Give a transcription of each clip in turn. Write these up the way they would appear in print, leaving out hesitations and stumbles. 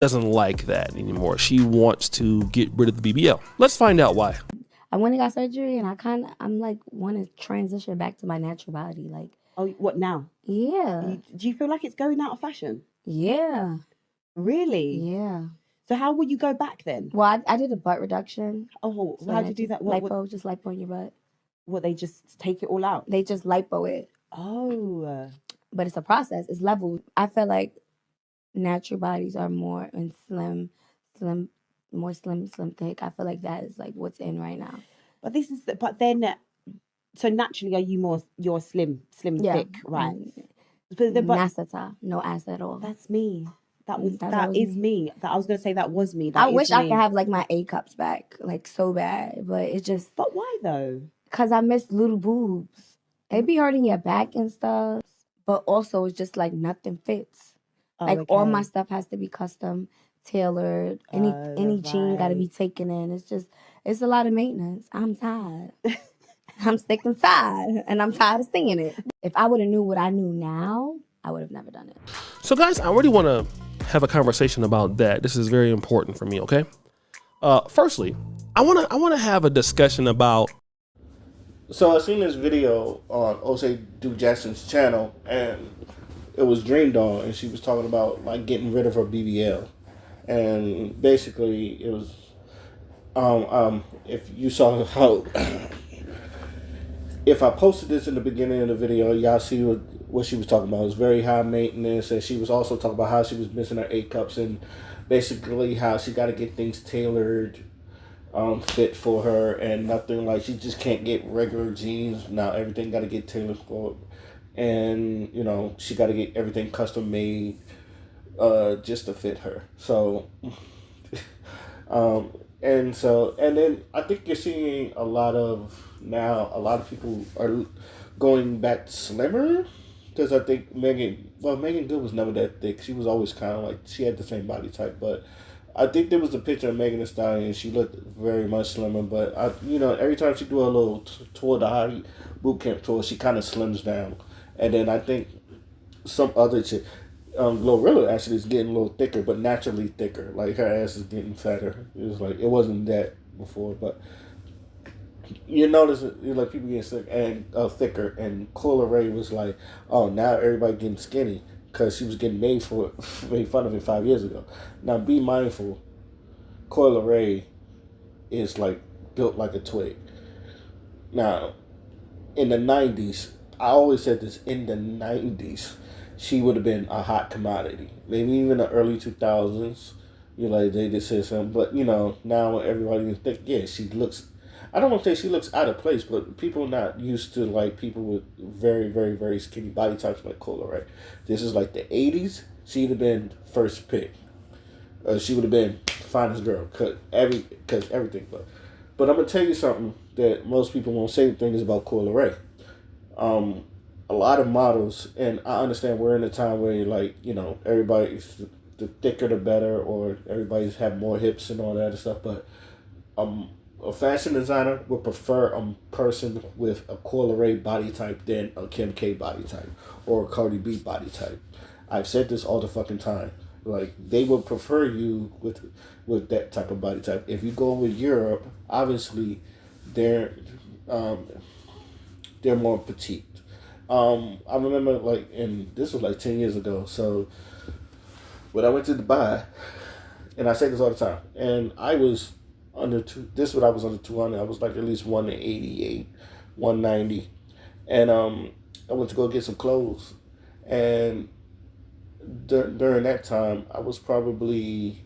doesn't like that anymore. She wants to get rid of the BBL. Let's find out why. I went and got surgery, and I'm like, want to transition back to my natural body. Like, Oh, what now? yeah, Do you feel like it's going out of fashion? yeah, Really? yeah. So how will you go back then? Well, I did a butt reduction. Oh, So how do that you do just that? lipo, just lipo in your butt. What, they just take it all out? They just lipo it, Oh, but it's a process. It's levels. I feel like natural bodies are more in slim, more slim, thick. I feel like that is like what's in right now. but then, so naturally, are you more, you're slim, Yeah, thick, right? But Nasata, no ass at all. that's me. That was That that was is me. me. That I was gonna say that was me. I That is wish I could me. have like my A cups back, like so bad, but it's just But why though? because I miss little boobs. They be hurting your back and stuff, but also it's just like nothing fits. Oh, Like all my okay. stuff has to be custom tailored. Any jean got to be Right. taken in. It's a lot of maintenance. I'm tired. I'm sick and tired, and I'm tired of seeing it. If I would have knew what I knew now, I would have never done it. So guys, I really want to have a conversation about that. This is very important for me, okay? Firstly, I want to have a discussion about. So I seen this video on Osei Du Jackson's channel, and it was Dream Doll, and she was talking about like getting rid of her BBL, and basically it was, if you saw how, if I posted this in the beginning of the video, y'all see what she was talking about. It was very high maintenance, and she was also talking about how she was missing her A cups, and basically how she got to get things tailored, fit for her, and nothing like she just can't get regular jeans now. Everything got to get tailored for, and she got to get everything custom made, just to fit her. So, and then I think you're seeing a lot of people are going back slimmer. Because I think Megan Good was never that thick. She was always kind of like, she had the same body type, but I think there was a picture of Megan Thee Stallion. She looked very much slimmer, but every time she do a little tour, the Hottie Boot Camp tour, she kind of slims down. And then I think some other chick, Glorilla actually is getting a little thicker, but naturally thicker. Like her ass is getting fatter. It was like it wasn't that before, but you notice like people getting sick and thicker. And Coyle Ray was like, oh, now everybody getting skinny because she was getting made fun of it 5 years ago. Now be mindful, Coyle Ray is like built like a twig. Now in the '90s, I always said this, in the '90s, she would have been a hot commodity. Maybe even the early 2000s. Like they just said something, but now everybody think, yeah, she looks. I don't want to say she looks out of place, but people not used to like people with very, very, very skinny body types like Cola, right? This is like the '80s. She'd have been first pick. She would have been finest girl, cause everything. But I'm gonna tell you something that most people won't say things about Coyle Ray. Um, a lot of models, and I understand we're in a time where like everybody's the thicker the better, or everybody's have more hips and all that other stuff. But a fashion designer would prefer a person with a Coyle Ray body type than a Kim K body type or a Cardi B body type. I've said this all the fucking time. Like they would prefer you with that type of body type. If you go with Europe, obviously they're um, they're more petite. I remember and this was like 10 years ago. So when I went to Dubai, and I say this all the time, and I was under two. This is what I was under 200. I was like at least 188, 190, and I went to go get some clothes, and during that time, I was probably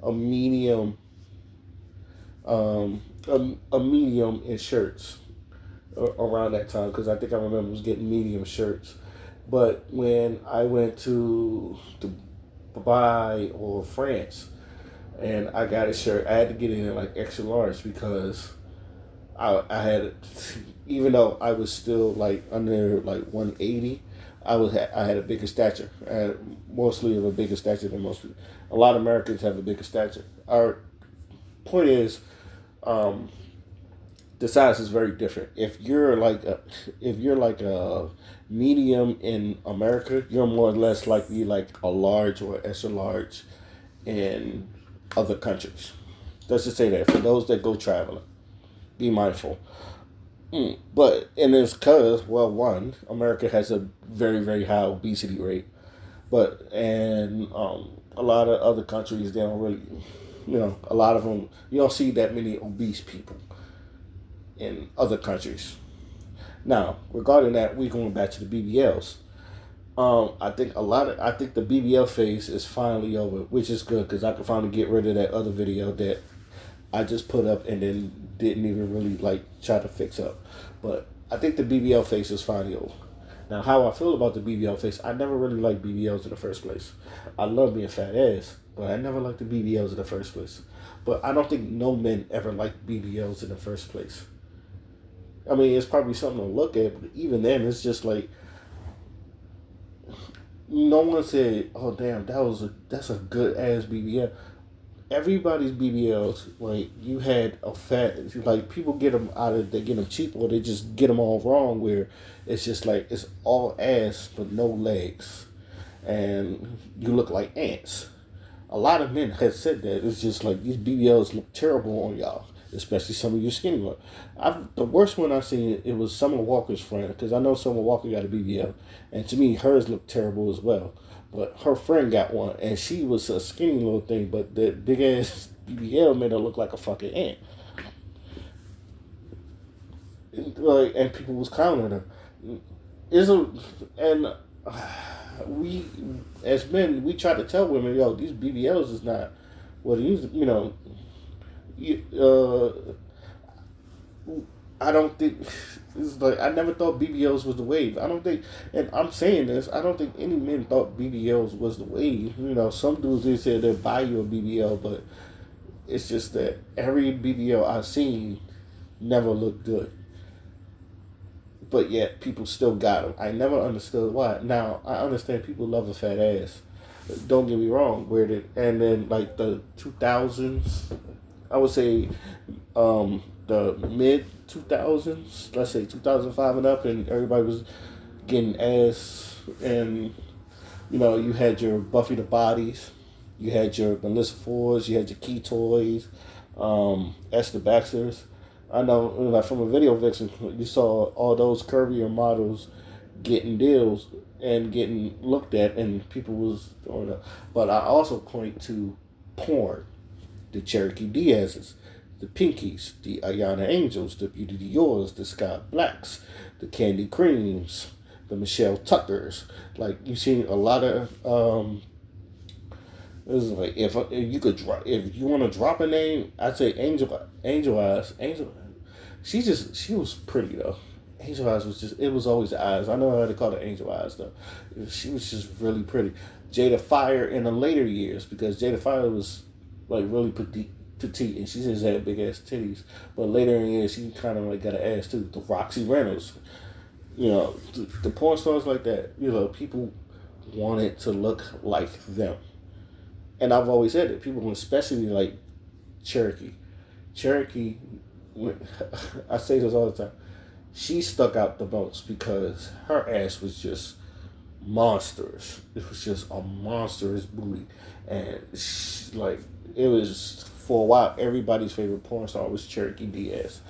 a medium, a medium in shirts around that time because I think I remember was getting medium shirts. But when I went to Dubai or France, and I got a shirt, I had to get it in like extra large because I had, even though I was still like under like 180, I had a bigger stature. I had mostly of a bigger stature than most people. A lot of Americans have a bigger stature. Our point is, um, the size is very different. If you're like a medium in America, you're more or less likely like a large or extra large in other countries. Let's just say that for those that go traveling, be mindful. But and it's because, well, one, America has a very, very high obesity rate, but and a lot of other countries, they don't really, a lot of them, you don't see that many obese people in other countries. Now, regarding that, we're going back to the BBLs. I think the BBL phase is finally over, which is good because I can finally get rid of that other video that I just put up and then didn't even really try to fix up. But I think the BBL face is finally over. Now, how I feel about the BBL face, I never really liked BBLs in the first place. I love being fat ass, but I never liked the BBLs in the first place. But I don't think no men ever liked BBLs in the first place. I mean, it's probably something to look at, but even then, it's just like, no one said, "Oh damn, that's a good ass BBL." Everybody's BBLs, you had a fat, people get them they get them cheap, or they just get them all wrong, where it's just it's all ass but no legs, and you look like ants. A lot of men have said that. It's just these BBLs look terrible on y'all, especially some of you skinny ones. The worst one I seen, it was Summer Walker's friend, because I know Summer Walker got a BBL, and to me hers looked terrible as well. But her friend got one, and she was a skinny little thing, but the big ass BBL made her look like a fucking ant. And people was clowning her. We as men, we try to tell women, yo, these BBLs is not what it used to, I don't think it's I never thought BBLs was the wave. I don't think, and I'm saying this, I don't think any men thought BBLs was the wave. Some dudes, they said they'll buy you a BBL, but it's just that every BBL I've seen never looked good. But yet people still got them. I never understood why. Now I understand people love a fat ass. Don't get me wrong. And then the 2000s, I would say, the mid 2000s, let's say 2005 and up, and everybody was getting ass, and you had your Buffy the Bodies, you had your Melissa Fords, you had your Key Toys, Esther Baxters. I know, from a video vixen, you saw all those curvier models getting deals and getting looked at, and people was doing that. But I also point to porn, the Cherokee Diaz's, the Pinkies, the Ayana Angels, the Beauty Dior's, the Scott Blacks, the Candy Creams, the Michelle Tuckers. You seen a lot of this is if you want to drop a name, I'd say Angel Eyes. She was pretty though. Angel Eyes it was always eyes. I know how to call it Angel Eyes though. She was just really pretty. Jada Fire in the later years, because Jada Fire was really petite, and she just had big ass titties. But later in the years, she kind of got an ass too. The Roxy Reynolds, the porn stars like that. People wanted to look like them, and I've always said that people, especially like Cherokee, I say this all the time. She stuck out the most because her ass was just monstrous. It was just a monstrous booty, and it was, for a while, everybody's favorite porn star was Cherokee Diaz.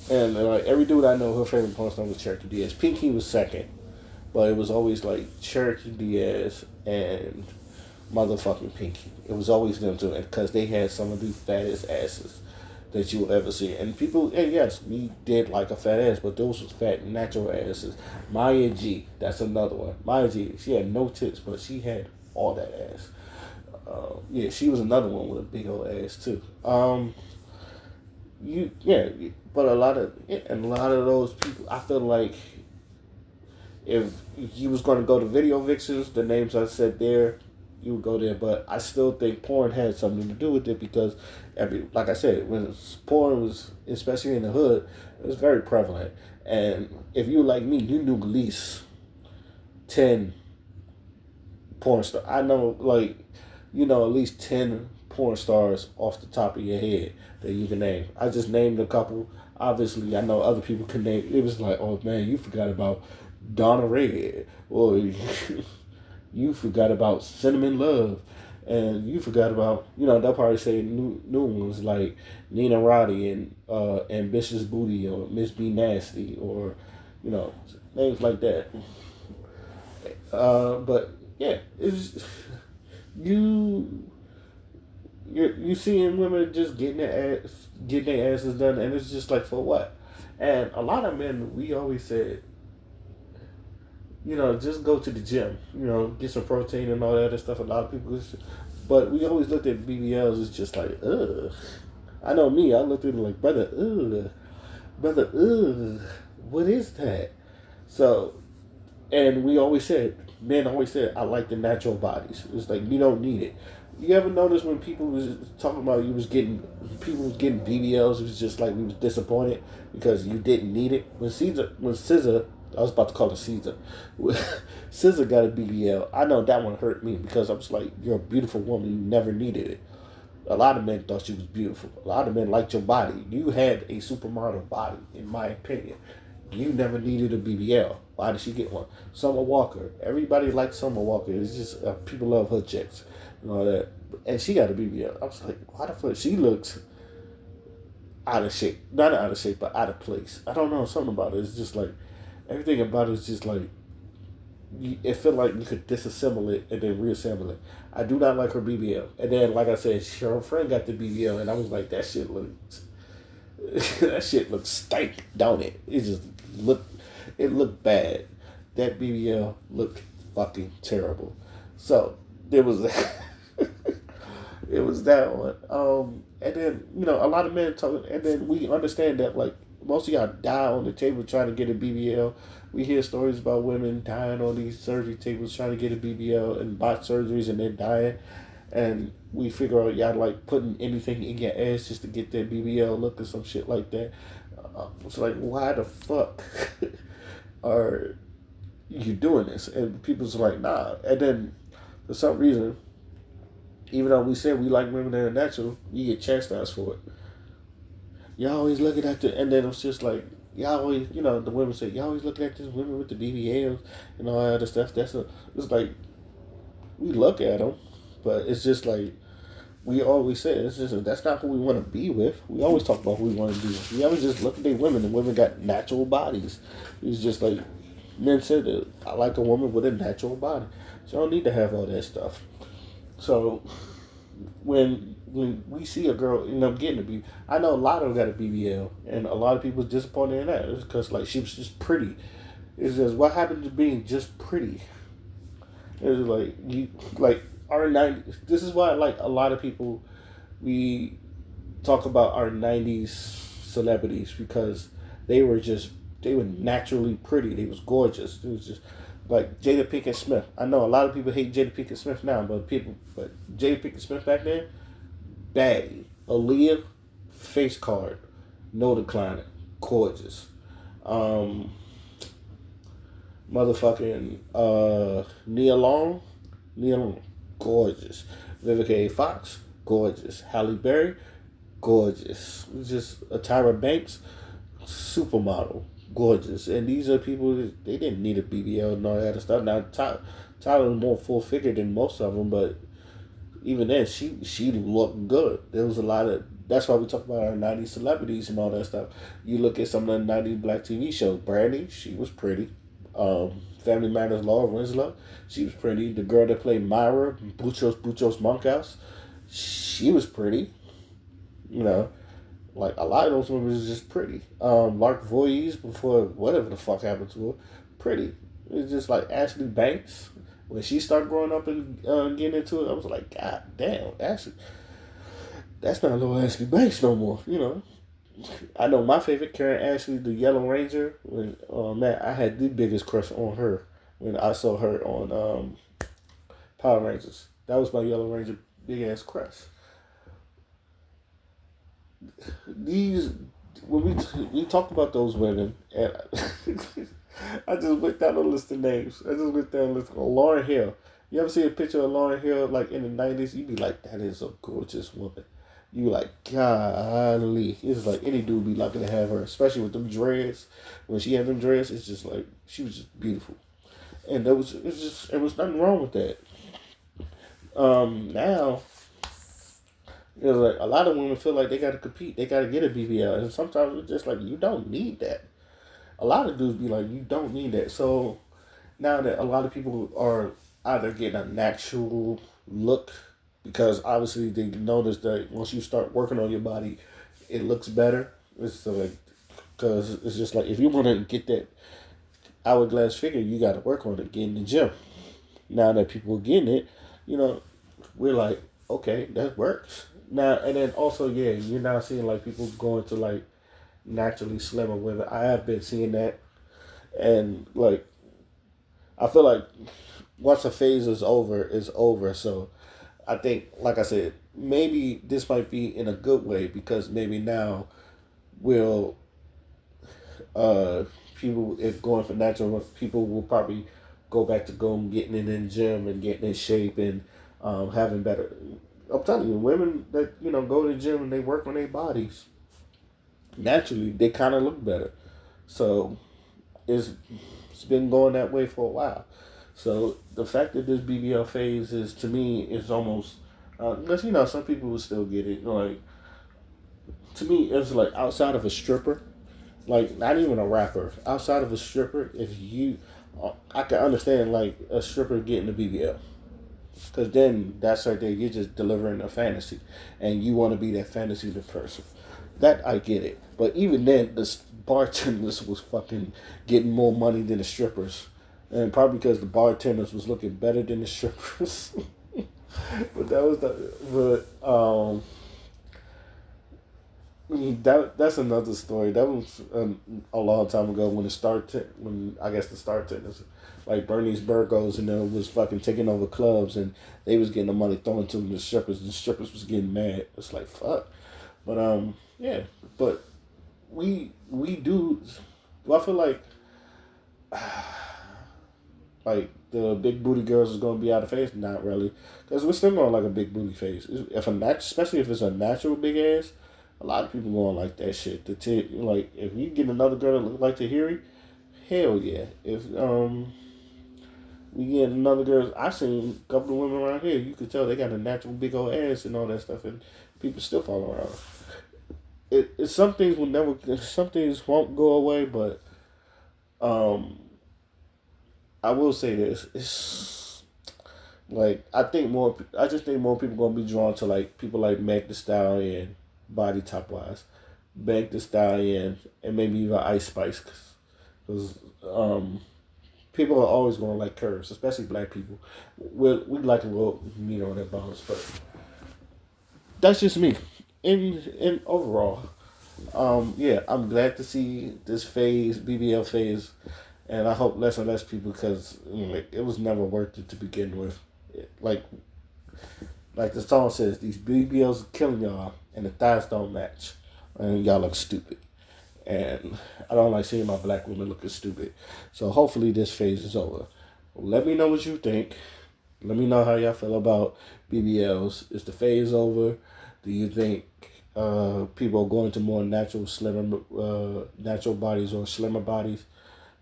And every dude I know, her favorite porn star was Cherokee Diaz. Pinky was second, but it was always Cherokee Diaz and motherfucking Pinky. It was always them two, because they had some of the fattest asses that you will ever see. And people, and yes, we did like a fat ass, but those was fat natural asses. Maya G, that's another one. Maya G, she had no tits, but she had all that ass. She was another one with a big old ass too. But a lot of those people, I feel like if you was going to go to video vixens, the names I said there, you would go there. But I still think porn had something to do with it, because like I said, when porn was, especially in the hood, it was very prevalent. And if you like me, you knew at least 10 porn stars. I know, at least 10 porn stars off the top of your head that you can name. I just named a couple. Obviously, I know other people can name. It was oh man, you forgot about Donna Red, or you forgot about Cinnamon Love. And you forgot about, they'll probably say new ones like Nina Roddy and Ambitious Booty or Miss B Nasty or, names like that. But yeah, it's you. You seeing women just getting their asses done, and it's just like, for what? And a lot of men, we always said, just go to the gym, get some protein and all that other stuff. A lot of people, but we always looked at BBLs as just like, ugh. I know me, I looked at it like, brother, ugh, what is that? So, and men always said, I like the natural bodies. It's like, you don't need it. You ever notice when people was talking about people was getting BBLs, it was just like we was disappointed because you didn't need it. When SZA, I was about to call her Caesar. SZA got a BBL. I know that one hurt me because I was like, you're a beautiful woman. You never needed it. A lot of men thought she was beautiful. A lot of men liked your body. You had a supermodel body, in my opinion. You never needed a BBL. Why did she get one? Summer Walker. Everybody liked Summer Walker. It's just people love her chicks and all that. And she got a BBL. I was like, why the fuck? She looks out of shape. Not out of shape, but out of place. I don't know. Something about it. It's just like, everything about it is just like, it felt like you could disassemble it and then reassemble it. I do not like her BBL. And then, like I said, her friend got the BBL, and I was like, that shit looks stank, don't it? It looked bad. That BBL looked fucking terrible. So there was it was that one. And then a lot of men talking, and then we understand that like most of y'all die on the table trying to get a BBL. We hear stories about women dying on these surgery tables trying to get a BBL and botch surgeries and then dying. And we figure out y'all like putting anything in your ass just to get that BBL look or some shit like that. It's like, why the fuck are you doing this? And people's like, nah. And then for some reason, even though we said we like women that are natural, you get chastised for it. Y'all always looking at and then it's just like, y'all always, the women say, y'all always looking at these women with the BBLs and all that other stuff. It's like, we look at them, but it's just like, we always say, it's just, that's not who we want to be with. We always talk about who we want to be with. We always just look at the women, and women got natural bodies. It's just like, men said that, I like a woman with a natural body. So I don't need to have all that stuff. So, when we see a girl end up getting a BBL, I know a lot of them got a BBL, and a lot of people was disappointed in that. It's because like she was just pretty. It's just, what happened to being just pretty? It's like our 90s. This is why like a lot of people, we talk about our 90s celebrities because they were naturally pretty. They was gorgeous. It was just like Jada Pinkett Smith. I know a lot of people hate Jada Pinkett Smith now, but Jada Pinkett Smith back then, baddie. Aaliyah, face card, no decliner, gorgeous. Motherfucking Nia Long, gorgeous. Vivica A. Fox, gorgeous. Halle Berry, gorgeous. Just Tyra Banks, supermodel, gorgeous. And these are people that they didn't need a BBL and all that other stuff. Now Tyler was more full figured than most of them, but even then she looked good. There was a lot of, that's why we talk about our 90s celebrities and all that stuff. You look at some of the 90s black TV shows. Brandy, she was pretty. Family Matters, Laura Winslow, she was pretty. The girl that played Myra, Buchos Monkhouse, she was pretty. Like a lot of those women was just pretty. Lark Voorhees, before whatever the fuck happened to her, pretty. It's just like Ashley Banks. When she started growing up and getting into it, I was like, God damn, Ashley, that's not little Ashley Banks no more. I know my favorite, Karen Ashley, the Yellow Ranger. When man, I had the biggest crush on her when I saw her on Power Rangers. That was my Yellow Ranger big ass crush. When we talk about those women, and I just went down a list of names. I just went down a list of Lauryn Hill. You ever see a picture of Lauryn Hill like in the 90s? You'd be like, that is a gorgeous woman. You like, golly. It's like any dude be lucky to have her, especially with them dreads. When she had them dreads, it's just like, she was just beautiful. And there was nothing wrong with that. Now it's like a lot of women feel like they got to compete, they got to get a BBL, and sometimes it's just like you don't need that. A lot of dudes be like, you don't need that. So now that a lot of people are either getting a natural look because obviously they notice that once you start working on your body, it looks better. It's like because it's just like if you want to get that hourglass figure, you got to work on it, get in the gym. Now that people are getting it, you know, we're like, okay, that works. Now and then also, yeah, you're now seeing like people going to like naturally slimmer women. I have been seeing that, and like I feel like once a phase is over, it's over. So I think, like I said, maybe this might be in a good way because maybe now will uh people if going for natural people will probably go back to going getting in the gym and getting in shape and having better. I'm telling you, women that go to the gym and they work on their bodies naturally, they kind of look better. So it's been going that way for a while. So the fact that this BBL phase is to me is almost because some people will still get it. Like to me, it's like outside of a stripper, like not even a rapper, outside of a stripper, if you, I can understand like a stripper getting a BBL. Because then that's right there, you're just delivering a fantasy, and you want to be that fantasy the person. That I get it, but even then, the bartenders was fucking getting more money than the strippers, and probably because the bartenders was looking better than the strippers. But that was that's another story. That was a long time ago when when I guess the Star Tennis, like Bernice Burgos and them was fucking taking over clubs and they was getting the money thrown to the strippers and the strippers was getting mad. It's like fuck, but yeah, but we do. Do I feel like the big booty girls is gonna be out of phase? Not really, because we're still going like a big booty phase. If especially if it's a natural big ass. A lot of people going like that shit. Like if you get another girl that look like Tahiri, hell yeah. If we get another girl, I seen a couple of women around here. You could tell they got a natural big old ass and all that stuff, and people still follow around. Some things will never, some things won't go away, but um, I will say this: it's like I just think more people gonna be drawn to like people like Meg Thee Stallion, body type wise, Meg Thee Stallion, and maybe even Ice Spice, because people are always gonna like curves, especially black people. We like a little meat on their bones, but that's just me. In overall, yeah, I'm glad to see this phase, BBL phase, and I hope less and less people because like, it was never worth it to begin with. Like like the song says, these BBLs are killing y'all, and the thighs don't match, and y'all look stupid. And I don't like seeing my black women looking stupid. So hopefully this phase is over. Let me know what you think. Let me know how y'all feel about BBLs. Is the phase over? Do you think people are going to more natural, slimmer, natural bodies or slimmer bodies?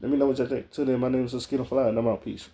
Let me know what you think. Till then, my name is Skinner Fly, and I'm out. Peace.